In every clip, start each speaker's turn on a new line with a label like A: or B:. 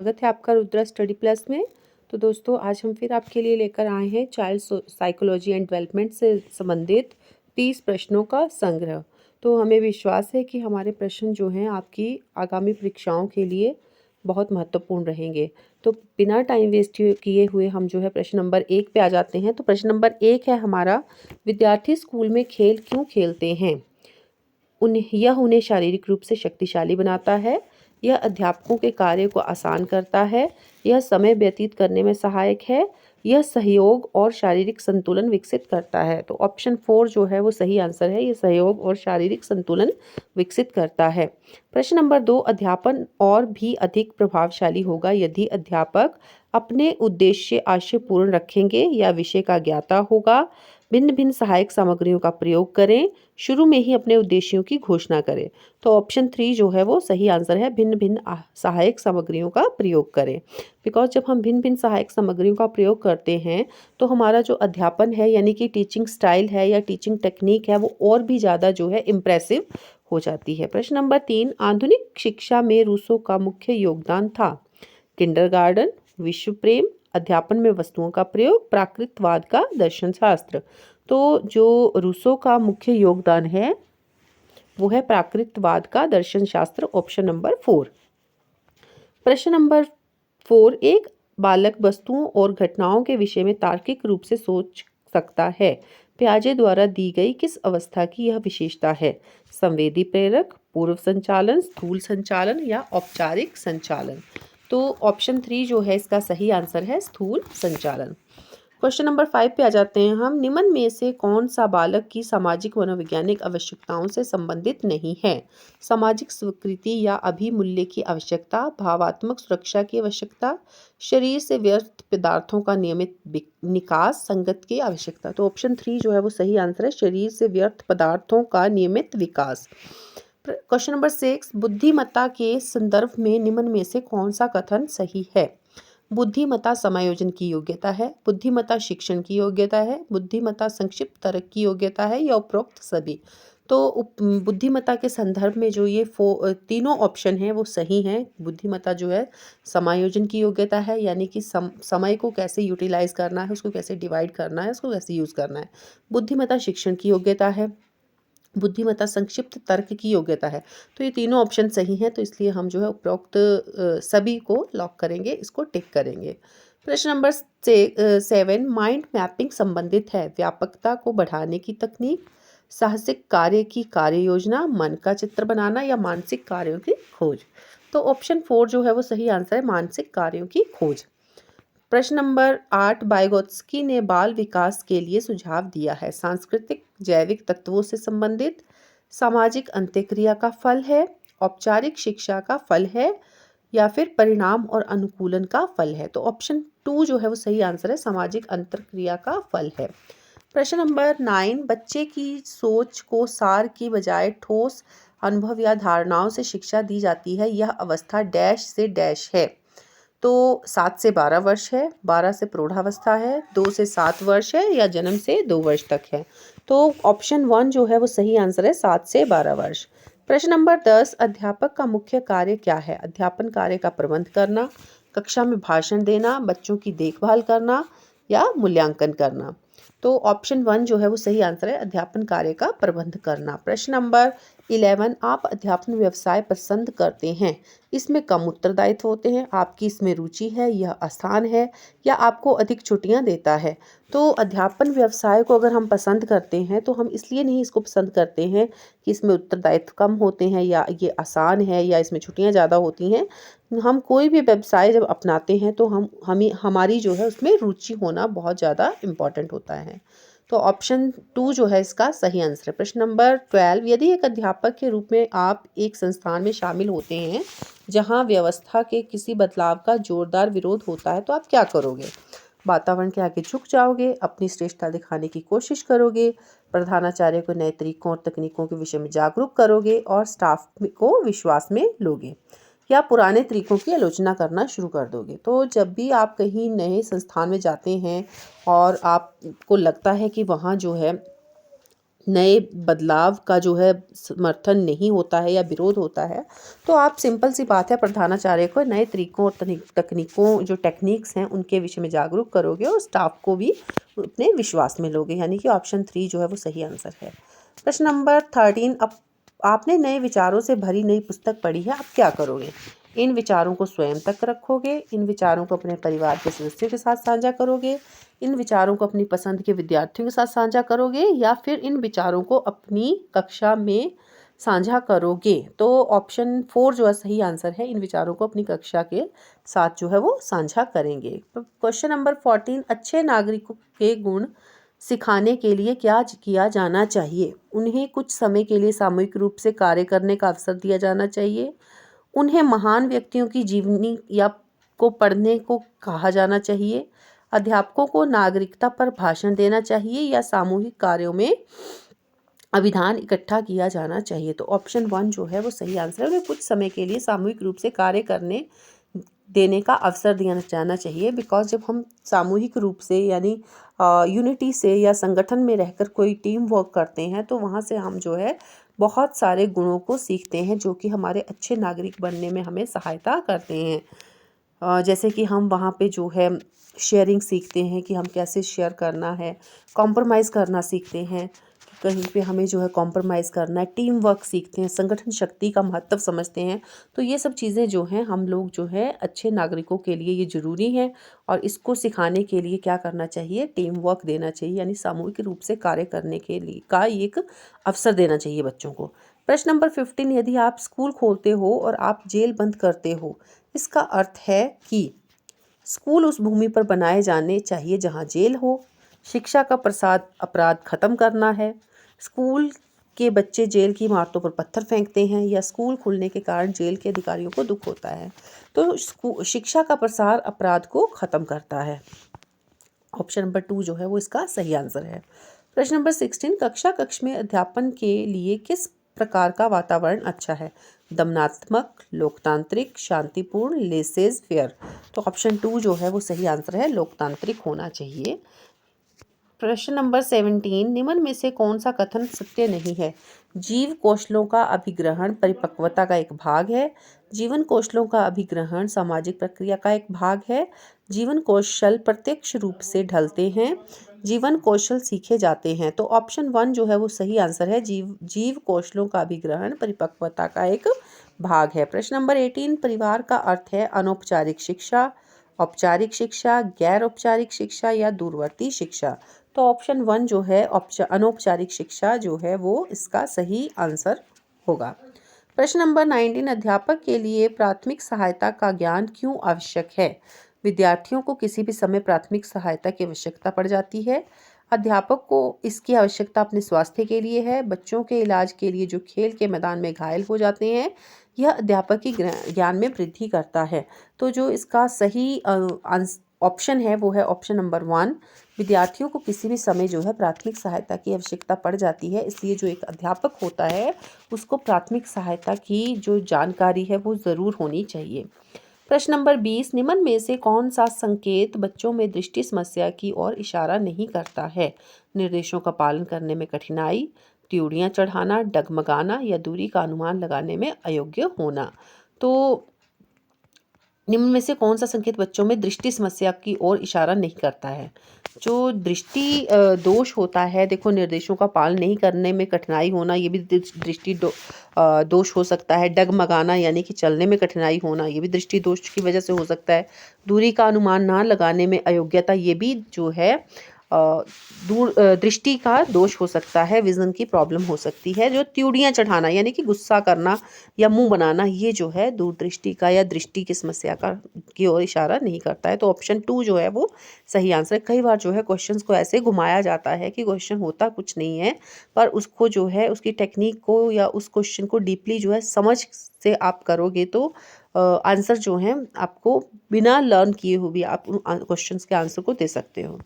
A: स्वागत है आपका रुद्रा स्टडी प्लस में। तो दोस्तों, आज हम फिर आपके लिए लेकर आए हैं चाइल्ड साइकोलॉजी एंड डेवलपमेंट से संबंधित 30 प्रश्नों का संग्रह। तो हमें विश्वास है कि हमारे प्रश्न जो हैं आपकी आगामी परीक्षाओं के लिए बहुत महत्वपूर्ण रहेंगे। तो बिना टाइम वेस्ट किए हुए हम जो है प्रश्न नंबर 1 पे आ जाते हैं। तो प्रश्न नंबर 1 है हमारा, विद्यार्थी स्कूल में खेल क्यों खेलते हैं? उन्हें शारीरिक रूप से शक्तिशाली बनाता है, यह अध्यापकों के कार्य को आसान करता है, यह समय व्यतीत करने में सहायक है, यह सहयोग और शारीरिक संतुलन विकसित करता है। तो ऑप्शन 4 जो है वो सही आंसर है, यह सहयोग और शारीरिक संतुलन विकसित करता है। प्रश्न नंबर 2, अध्यापन और भी अधिक प्रभावशाली होगा यदि अध्यापक अपने उद्देश्य आशयपूर्ण रखेंगे या विषय का ज्ञाता होगा। भिन्न भिन्न सहायक सामग्रियों का प्रयोग करें, शुरू में ही अपने उद्देश्यों की घोषणा करें। तो ऑप्शन 3 जो है वो सही आंसर है, भिन्न भिन्न सहायक सामग्रियों का प्रयोग करें। बिकॉज जब हम भिन्न भिन्न सहायक सामग्रियों का प्रयोग करते हैं तो हमारा जो अध्यापन है यानी कि टीचिंग स्टाइल है या टीचिंग टेक्निक है वो और भी ज़्यादा जो है इम्प्रेसिव हो जाती है। प्रश्न नंबर 3, आधुनिक शिक्षा में रूसो का मुख्य योगदान था? किंडरगार्टन, विश्व प्रेम, अध्यापन में वस्तुओं का प्रयोग, प्राकृतवाद का दर्शन शास्त्र। तो जो रूसो का मुख्य योगदान है वो है प्राकृतवाद का दर्शन शास्त्र, ऑप्शन नंबर 4। प्रश्न नंबर 4, एक बालक वस्तुओं और घटनाओं के विषय में तार्किक रूप से सोच सकता है। पियाजे द्वारा दी गई किस अवस्था की यह विशेषता है? संवेदी प्रेरक, पूर्व संचालन, स्थूल संचालन या औपचारिक संचालन। तो ऑप्शन 3 जो है इसका सही आंसर है, स्थूल संचालन। क्वेश्चन नंबर 5 पे आ जाते हैं हम। निम्न में से कौन सा बालक की सामाजिक मनोवैज्ञानिक आवश्यकताओं से संबंधित नहीं है? सामाजिक स्वीकृति या अभिमूल्य की आवश्यकता, भावात्मक सुरक्षा की आवश्यकता, शरीर से व्यर्थ पदार्थों का नियमित निकास, संगत की आवश्यकता। तो ऑप्शन 3 जो है वो सही आंसर है, शरीर से व्यर्थ पदार्थों का नियमित विकास। क्वेश्चन नंबर 6, बुद्धिमत्ता के संदर्भ में निम्न में से कौन सा कथन सही है? बुद्धिमत्ता समायोजन की योग्यता है, बुद्धिमत्ता शिक्षण की योग्यता है, बुद्धिमत्ता संक्षिप्त तर्क की योग्यता है या उपरोक्त सभी। तो बुद्धिमत्ता के संदर्भ में जो ये तीनों ऑप्शन हैं वो सही हैं। बुद्धिमत्ता जो है समायोजन की योग्यता है, यानी कि समय को कैसे यूटिलाइज करना है, उसको कैसे डिवाइड करना है, उसको कैसे यूज़ करना है। बुद्धिमत्ता शिक्षण की योग्यता है, बुद्धिमत्ता संक्षिप्त तर्क की योग्यता है। तो ये तीनों ऑप्शन सही हैं, तो इसलिए हम जो है उपरोक्त सभी को लॉक करेंगे, इसको टिक करेंगे। प्रश्न नंबर 7, माइंड मैपिंग संबंधित है व्यापकता को बढ़ाने की तकनीक, साहसिक कार्य की कार्य योजना, मन का चित्र बनाना या मानसिक कार्यों की खोज। तो ऑप्शन 4 जो है वो सही आंसर है, मानसिक कार्यों की खोज। प्रश्न नंबर 8, बाइगोत्स्की ने बाल विकास के लिए सुझाव दिया है? सांस्कृतिक जैविक तत्वों से संबंधित, सामाजिक अंत्यक्रिया का फल है, औपचारिक शिक्षा का फल है या फिर परिणाम और अनुकूलन का फल है। तो ऑप्शन 2 जो है वो सही आंसर है, सामाजिक अंतर्क्रिया का फल है। प्रश्न नंबर 9, बच्चे की सोच को सार की बजाय ठोस अनुभव या धारणाओं से शिक्षा दी जाती है, यह अवस्था डैश से डैश है। तो 7 से 12 वर्ष है, 12 से प्रौढ़ावस्था है, 2 से 7 वर्ष है या जन्म से 2 वर्ष तक है। तो ऑप्शन 1 जो है वो सही आंसर है, 7 से 12 वर्ष। प्रश्न नंबर 10, अध्यापक का मुख्य कार्य क्या है? अध्यापन कार्य का प्रबंध करना, कक्षा में भाषण देना, बच्चों की देखभाल करना या मूल्यांकन करना। तो ऑप्शन 1 जो है वो सही आंसर है, अध्यापन कार्य का प्रबंध करना। प्रश्न नंबर 11, आप अध्यापन व्यवसाय पसंद करते हैं, इसमें कम उत्तरदायित्व होते हैं, आपकी इसमें रुचि है, यह आसान है या आपको अधिक छुट्टियां देता है। तो अध्यापन व्यवसाय को अगर हम पसंद करते हैं तो हम इसलिए नहीं इसको पसंद करते हैं कि इसमें उत्तरदायित्व कम होते हैं या ये आसान है या इसमें छुट्टियां ज़्यादा होती हैं। हम कोई भी व्यवसाय जब अपनाते हैं तो हमारी जो है उसमें रुचि होना बहुत ज़्यादा इम्पॉर्टेंट होता है। तो ऑप्शन 2 जो है इसका सही आंसर है। प्रश्न नंबर 12, यदि एक अध्यापक के रूप में आप एक संस्थान में शामिल होते हैं जहां व्यवस्था के किसी बदलाव का जोरदार विरोध होता है तो आप क्या करोगे? वातावरण के आगे झुक जाओगे, अपनी श्रेष्ठता दिखाने की कोशिश करोगे, प्रधानाचार्य को नए तरीकों और तकनीकों के विषय में जागरूक करोगे और स्टाफ को विश्वास में लोगे, या पुराने तरीकों की आलोचना करना शुरू कर दोगे। तो जब भी आप कहीं नए संस्थान में जाते हैं और आपको लगता है कि वहाँ जो है नए बदलाव का जो है समर्थन नहीं होता है या विरोध होता है, तो आप सिंपल सी बात है प्रधानाचार्य को नए तरीकों और तकनीकों जो टेक्निक्स हैं उनके विषय में जागरूक करोगे और स्टाफ को भी अपने विश्वास में लोगे, यानी कि ऑप्शन 3 जो है वो सही आंसर है। प्रश्न नंबर 13, अब आपने नए विचारों से भरी नई पुस्तक पढ़ी है, आप क्या करोगे? इन विचारों को स्वयं तक रखोगे, इन विचारों को अपने परिवार के सदस्यों के साथ साझा करोगे, इन विचारों को अपनी पसंद के विद्यार्थियों के साथ साझा करोगे, या फिर इन विचारों को अपनी कक्षा में साझा करोगे? तो ऑप्शन 4 जो है सही आंसर है, इन विचारों को अपनी कक्षा के साथ जो है वो साझा करेंगे। क्वेश्चन नंबर 14, अच्छे नागरिकों के गुण सिखाने के लिए क्या किया जाना चाहिए? उन्हें कुछ समय के लिए सामूहिक रूप से कार्य करने का अवसर दिया जाना चाहिए, उन्हें महान व्यक्तियों की जीवनी या को पढ़ने को कहा जाना चाहिए, अध्यापकों को नागरिकता पर भाषण देना चाहिए, या सामूहिक कार्यों में अभिधान इकट्ठा किया जाना चाहिए? तो ऑप्शन 1 जो है वो सही आंसर है, उन्हें कुछ समय के लिए सामूहिक रूप से कार्य करने देने का अवसर दिया जाना चाहिए। बिकॉज जब हम सामूहिक रूप से यानी यूनिटी से या संगठन में रहकर कोई टीम वर्क करते हैं तो वहाँ से हम जो है बहुत सारे गुणों को सीखते हैं जो कि हमारे अच्छे नागरिक बनने में हमें सहायता करते हैं। जैसे कि हम वहाँ पे जो है शेयरिंग सीखते हैं कि हम कैसे शेयर करना है, कॉम्प्रोमाइज़ करना सीखते हैं, कहीं पे हमें जो है कॉम्प्रोमाइज़ करना है, टीम वर्क सीखते हैं, संगठन शक्ति का महत्व समझते हैं। तो ये सब चीज़ें जो हैं हम लोग जो है अच्छे नागरिकों के लिए ये ज़रूरी है, और इसको सिखाने के लिए क्या करना चाहिए? टीम वर्क देना चाहिए, यानी सामूहिक रूप से कार्य करने के लिए का एक अवसर देना चाहिए बच्चों को। प्रश्न नंबर 15, यदि आप स्कूल खोलते हो और आप जेल बंद करते हो, इसका अर्थ है कि स्कूल उस भूमि पर बनाए जाने चाहिए जहाँ जेल हो, शिक्षा का प्रसाद अपराध खत्म करना है, स्कूल के बच्चे जेल की इमारतों पर पत्थर फेंकते हैं, या स्कूल खुलने के कारण जेल के अधिकारियों को दुख होता है। तो शिक्षा का प्रसार अपराध को खत्म करता है। ऑप्शन नंबर 2 जो है वो इसका सही आंसर है। प्रश्न नंबर 16, कक्ष में अध्यापन के लिए किस प्रकार का वातावरण अच्छा है? दमनात्मक, लोकतांत्रिक, शांतिपूर्ण, लेसेज फेयर? तो ऑप्शन 2 जो है वो सही आंसर है, लोकतांत्रिक होना चाहिए। प्रश्न नंबर 17, निम्न में से कौन सा कथन सत्य नहीं है? जीव कौशलों का अभिग्रहण परिपक्वता का एक भाग है, जीवन कौशलों का अभिग्रहण सामाजिक प्रक्रिया का एक भाग है, जीवन कौशल प्रत्यक्ष रूप से ढलते हैं, जीवन कौशल सीखे जाते हैं? तो ऑप्शन 1 जो है वो सही आंसर है, जीव कौशलों का अभिग्रहण परिपक्वता का एक भाग है। प्रश्न नंबर 18, परिवार का अर्थ है अनौपचारिक शिक्षा, औपचारिक शिक्षा, गैर औपचारिक शिक्षा, या दूरवर्ती शिक्षा? तो ऑप्शन 1 जो है अनौपचारिक शिक्षा जो है वो इसका सही आंसर होगा। प्रश्न नंबर 19, अध्यापक के लिए प्राथमिक सहायता का ज्ञान क्यों आवश्यक है? विद्यार्थियों को किसी भी समय प्राथमिक सहायता की आवश्यकता पड़ जाती है, अध्यापक को इसकी आवश्यकता अपने स्वास्थ्य के लिए है, बच्चों के इलाज के लिए जो खेल के मैदान में घायल हो जाते हैं, यह अध्यापक की ज्ञान में वृद्धि करता है। तो जो इसका सही ऑप्शन है वो है ऑप्शन नंबर 1, विद्यार्थियों को किसी भी समय जो है प्राथमिक सहायता की आवश्यकता पड़ जाती है, इसलिए जो एक अध्यापक होता है उसको प्राथमिक सहायता की जो जानकारी है वो ज़रूर होनी चाहिए। प्रश्न नंबर 20, निम्न में से कौन सा संकेत बच्चों में दृष्टि समस्या की ओर इशारा नहीं करता है? निर्देशों का पालन करने में कठिनाई, त्योड़ियाँ चढ़ाना, डगमगाना, या दूरी का अनुमान लगाने में अयोग्य होना? तो निम्न में से कौन सा संकेत बच्चों में दृष्टि समस्या की ओर इशारा नहीं करता है? जो दृष्टि दोष होता है, देखो निर्देशों का पालन नहीं करने में कठिनाई होना, ये भी दृष्टि दोष हो सकता है। डगमगाना यानी कि चलने में कठिनाई होना, ये भी दृष्टि दोष की वजह से हो सकता है। दूरी का अनुमान ना लगाने में अयोग्यता, ये भी जो है दृष्टि का दोष हो सकता है, विजन की प्रॉब्लम हो सकती है। जो त्योड़ियाँ चढ़ाना यानी कि गुस्सा करना या मुंह बनाना, ये जो है दूरदृष्टि का या दृष्टि की समस्या का की ओर इशारा नहीं करता है। तो ऑप्शन 2 जो है वो सही आंसर है। कई बार जो है क्वेश्चंस को ऐसे घुमाया जाता है कि क्वेश्चन होता कुछ नहीं है, पर उसको जो है उसकी टेक्निक को या उस क्वेश्चन को डीपली जो है समझ से आप करोगे तो आंसर जो है आपको बिना लर्न किए हुए भी आप क्वेश्चंस के आंसर को दे सकते हो।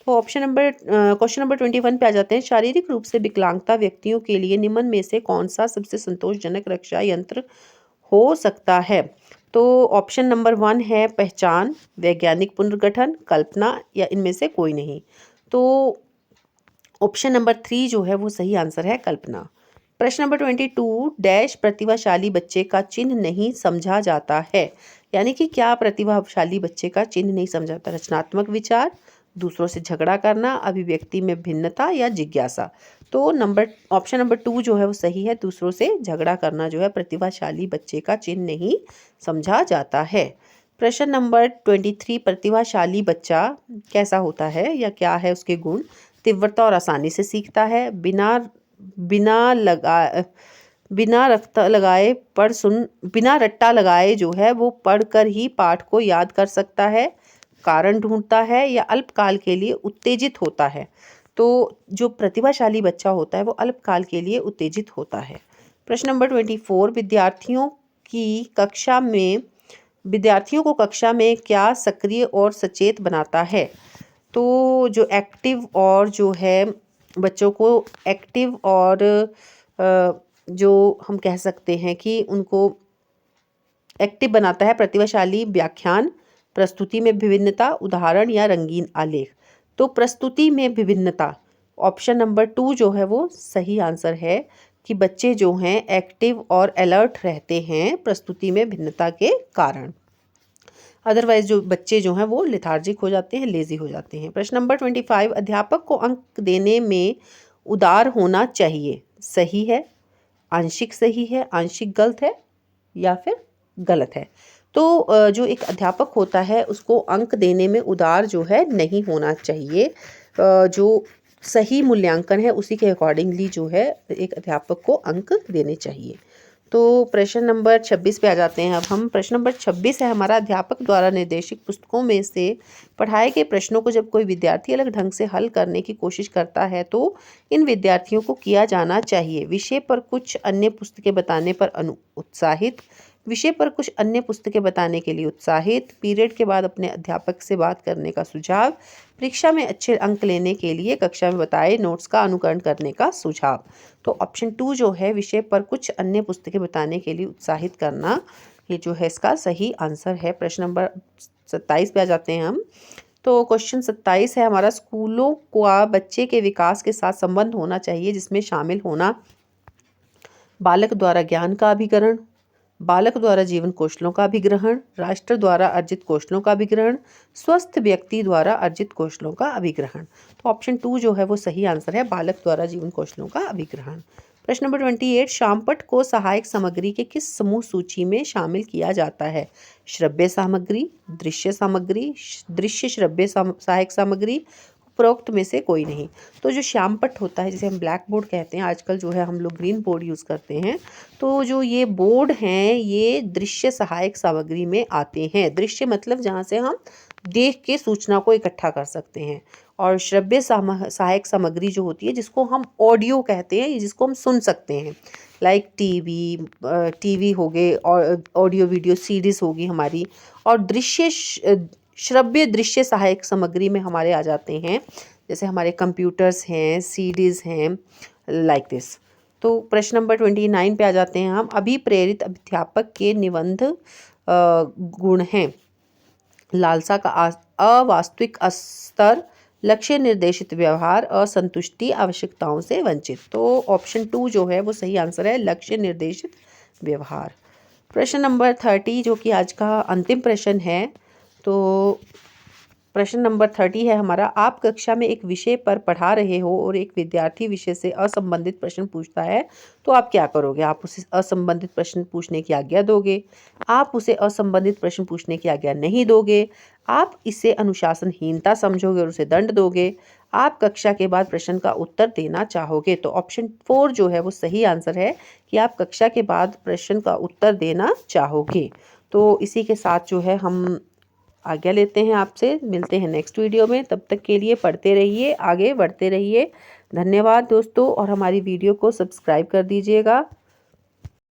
A: तो क्वेश्चन नंबर 21 पे आ जाते हैं। शारीरिक रूप से विकलांगता व्यक्तियों के लिए निम्न में से कौन सा सबसे संतोषजनक रक्षा यंत्र हो सकता है? तो ऑप्शन नंबर 1 है पहचान, वैज्ञानिक पुनर्गठन, कल्पना, या इनमें से कोई नहीं? तो ऑप्शन नंबर 3 जो है वो सही आंसर है कल्पना। प्रश्न नंबर 22 डैश प्रतिभाशाली बच्चे का चिन्ह नहीं समझा जाता है। यानी कि क्या प्रतिभाशाली बच्चे का चिन्ह नहीं समझा जाता? रचनात्मक विचार, दूसरों से झगड़ा करना, अभिव्यक्ति में भिन्नता या जिज्ञासा। तो ऑप्शन नंबर 2 जो है वो सही है। दूसरों से झगड़ा करना जो है प्रतिभाशाली बच्चे का चिन्ह नहीं समझा जाता है। प्रश्न नंबर 23 प्रतिभाशाली बच्चा कैसा होता है या क्या है उसके गुण? तीव्रता और आसानी से सीखता है, बिना रट्टा लगाए जो है वो पढ़कर ही पाठ को याद कर सकता है, कारण ढूंढता है या अल्पकाल के लिए उत्तेजित होता है। तो जो प्रतिभाशाली बच्चा होता है वो अल्पकाल के लिए उत्तेजित होता है। प्रश्न नंबर 24 विद्यार्थियों को कक्षा में क्या सक्रिय और सचेत बनाता है? तो जो एक्टिव और जो है बच्चों को एक्टिव और जो हम कह सकते हैं कि उनको एक्टिव बनाता है प्रतिभाशाली व्याख्यान, प्रस्तुति में विभिन्नता, उदाहरण या रंगीन आलेख। तो प्रस्तुति में विभिन्नता, ऑप्शन नंबर 2 जो है वो सही आंसर है कि बच्चे जो हैं एक्टिव और अलर्ट रहते हैं प्रस्तुति में भिन्नता के कारण। अदरवाइज जो बच्चे जो हैं वो लेथार्जिक हो जाते हैं, लेजी हो जाते हैं। प्रश्न नंबर 25 अध्यापक को अंक देने में उदार होना चाहिए। सही है, आंशिक सही है, आंशिक गलत है या फिर गलत है। तो जो एक अध्यापक होता है उसको अंक देने में उदार जो है नहीं होना चाहिए। जो सही मूल्यांकन है उसी के अकॉर्डिंगली जो है एक अध्यापक को अंक देने चाहिए। तो प्रश्न नंबर 26 पे आ जाते हैं अब हम। प्रश्न नंबर 26 है हमारा, अध्यापक द्वारा निर्देशित पुस्तकों में से पढ़ाए गए प्रश्नों को जब कोई विद्यार्थी अलग ढंग से हल करने की कोशिश करता है तो इन विद्यार्थियों को किया जाना चाहिए। विषय पर कुछ अन्य पुस्तकें बताने पर उत्साहित, विषय पर कुछ अन्य पुस्तकें बताने के लिए उत्साहित, पीरियड के बाद अपने अध्यापक से बात करने का सुझाव, परीक्षा में अच्छे अंक लेने के लिए कक्षा में बताए नोट्स का अनुकरण करने का सुझाव। तो ऑप्शन 2 जो है विषय पर कुछ अन्य पुस्तकें बताने के लिए उत्साहित करना, ये जो है इसका सही आंसर है। प्रश्न नंबर 27 पे आ जाते हैं हम। तो क्वेश्चन 27 है हमारा, स्कूलों का बच्चे के विकास के साथ संबंध होना चाहिए जिसमें शामिल होना बालक द्वारा ज्ञान का अभिग्रहण, बालक द्वारा जीवन कौशलों का अभिग्रहण, राष्ट्र द्वारा अर्जित कौशलों का अभिग्रहण, स्वस्थ व्यक्ति द्वारा अर्जित कौशलों का अभिग्रहण। तो ऑप्शन 2 जो है वो सही आंसर है, बालक द्वारा जीवन कौशलों का अभिग्रहण। प्रश्न नंबर 28 शामपट्ट को सहायक सामग्री के किस समूह सूची में शामिल किया जाता है? श्रव्य सामग्री, दृश्य सामग्री, दृश्य श्रव्य सहायक सामग्री, उपरोक्त में से कोई नहीं। तो जो श्यामपट्ट होता है जिसे हम ब्लैक बोर्ड कहते हैं, आजकल जो है हम लोग ग्रीन बोर्ड यूज़ करते हैं, तो जो ये बोर्ड हैं ये दृश्य सहायक सामग्री में आते हैं। दृश्य मतलब जहाँ से हम देख के सूचना को इकट्ठा कर सकते हैं, और श्रव्य सहायक सामग्री जो होती है जिसको हम ऑडियो कहते हैं, जिसको हम सुन सकते हैं, लाइक टीवी हो गए, और ऑडियो वीडियो सीरीज होगी हमारी। और श्रव्य दृश्य सहायक सामग्री में हमारे आ जाते हैं जैसे हमारे कंप्यूटर्स हैं, सीडीज़ हैं, लाइक दिस। तो प्रश्न नंबर 29 पे आ जाते हैं हम। अभिप्रेरित अध्यापक के निबंध गुण हैं लालसा का अवास्तविक स्तर, लक्ष्य निर्देशित व्यवहार, असंतुष्टि, आवश्यकताओं से वंचित। तो ऑप्शन 2 जो है वो सही आंसर है, लक्ष्य निर्देशित व्यवहार। प्रश्न नंबर 30 जो कि आज का अंतिम प्रश्न है, तो प्रश्न नंबर 30 है हमारा, आप कक्षा में एक विषय पर पढ़ा रहे हो और एक विद्यार्थी विषय से असंबंधित प्रश्न पूछता है तो आप क्या करोगे? आप उसे असंबंधित प्रश्न पूछने की आज्ञा दोगे, आप उसे असंबंधित प्रश्न पूछने की आज्ञा नहीं दोगे, आप इसे अनुशासनहीनता समझोगे और उसे दंड दोगे, आप कक्षा के बाद प्रश्न का उत्तर देना चाहोगे। तो ऑप्शन 4 जो है वो सही आंसर है कि आप कक्षा के बाद प्रश्न का उत्तर देना चाहोगे। तो इसी के साथ जो है हम आज्ञा लेते हैं आपसे, मिलते हैं नेक्स्ट वीडियो में। तब तक के लिए पढ़ते रहिए, आगे बढ़ते रहिए। धन्यवाद दोस्तों, और हमारी वीडियो को सब्सक्राइब कर दीजिएगा।